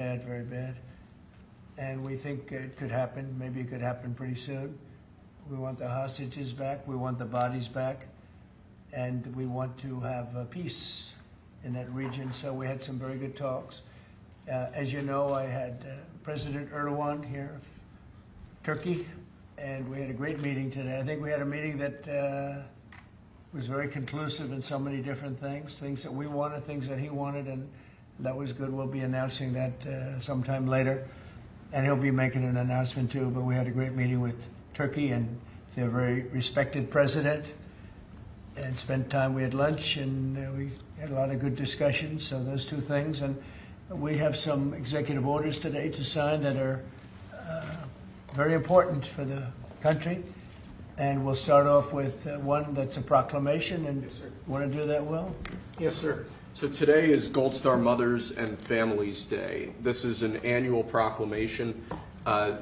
bad, very bad. And we think it could happen. Maybe it could happen pretty soon. We want the hostages back. We want the bodies back. And we want to have peace in that region. So we had some very good talks. As you know, I had President Erdoğan here of Turkey, and we had a great meeting today. I think we had a meeting that was very conclusive in so many different things that we wanted, things that he wanted, and that was good. We'll be announcing that sometime later, and he'll be making an announcement too. But we had a great meeting with Turkey, and they're a very respected president, and spent time. We had lunch, and we had a lot of good discussions. So those two things, and we have some executive orders today to sign that are very important for the country. And we'll start off with one that's a proclamation. And yes, sir. Want to do that, Will? Yes, sir. So today is Gold Star Mothers and Families Day. This is an annual proclamation.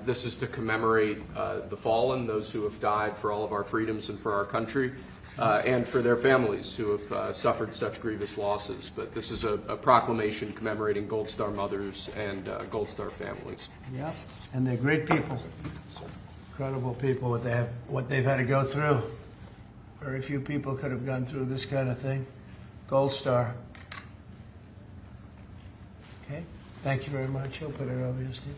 This is to commemorate the fallen, those who have died for all of our freedoms and for our country, and for their families who have suffered such grievous losses. But this is a proclamation commemorating Gold Star Mothers and Gold Star families. Yeah, and they're great people. Incredible people, what they've had to go through. Very few people could have gone through this kind of thing. Gold Star. Okay, thank you very much. I'll put it over here, Steve.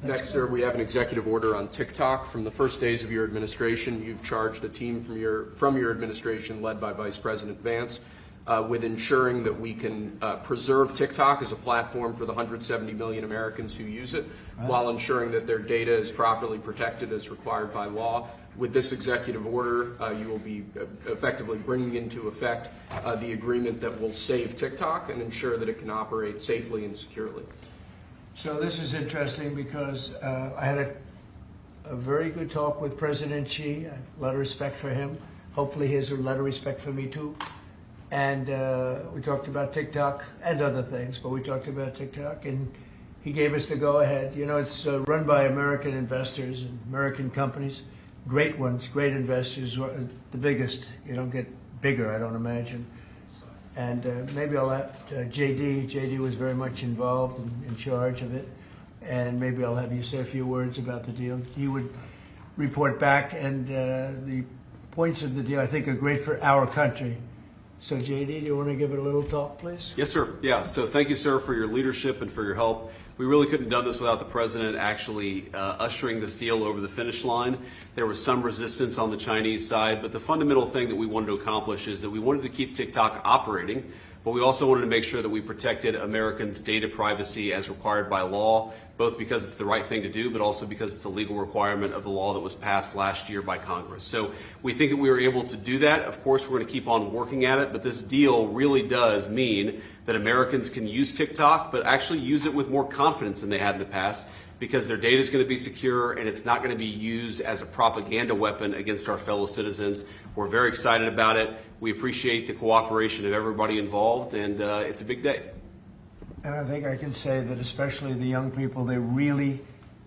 Next, sir, we have an executive order on TikTok. From the first days of your administration, you've charged a team from your administration, led by Vice President Vance, with ensuring that we can preserve TikTok as a platform for the 170 million Americans who use it, while ensuring that their data is properly protected as required by law. With this executive order, you will be effectively bringing into effect the agreement that will save TikTok and ensure that it can operate safely and securely. So this is interesting because I had a very good talk with President Xi. A lot of respect for him. Hopefully he has a lot of respect for me too. And we talked about TikTok and other things, but we talked about TikTok, and he gave us the go-ahead. You know, it's run by American investors and American companies, great ones, great investors, the biggest. You don't get bigger, I don't imagine. And maybe I'll have JD. JD was very much involved and in charge of it. And maybe I'll have you say a few words about the deal. He would report back, and the points of the deal, I think, are great for our country. So, JD, do you want to give it a little talk, please? Yes, sir. Yeah. So thank you, sir, for your leadership and for your help. We really couldn't have done this without the president actually ushering this deal over the finish line. There was some resistance on the Chinese side, but the fundamental thing that we wanted to accomplish is that we wanted to keep TikTok operating, but we also wanted to make sure that we protected Americans' data privacy as required by law, both because it's the right thing to do, but also because it's a legal requirement of the law that was passed last year by Congress. So we think that we were able to do that. Of course, we're going to keep on working at it, but this deal really does mean that Americans can use TikTok, but actually use it with more confidence than they had in the past, because their data is going to be secure and it's not going to be used as a propaganda weapon against our fellow citizens. We're very excited about it. We appreciate the cooperation of everybody involved, and it's a big day. And I think I can say that especially the young people, they really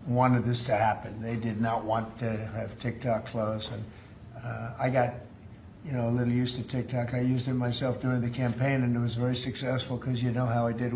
wanted this to happen. They did not want to have TikTok close. And I got, a little used to TikTok. I used it myself during the campaign, and it was very successful because you know how I did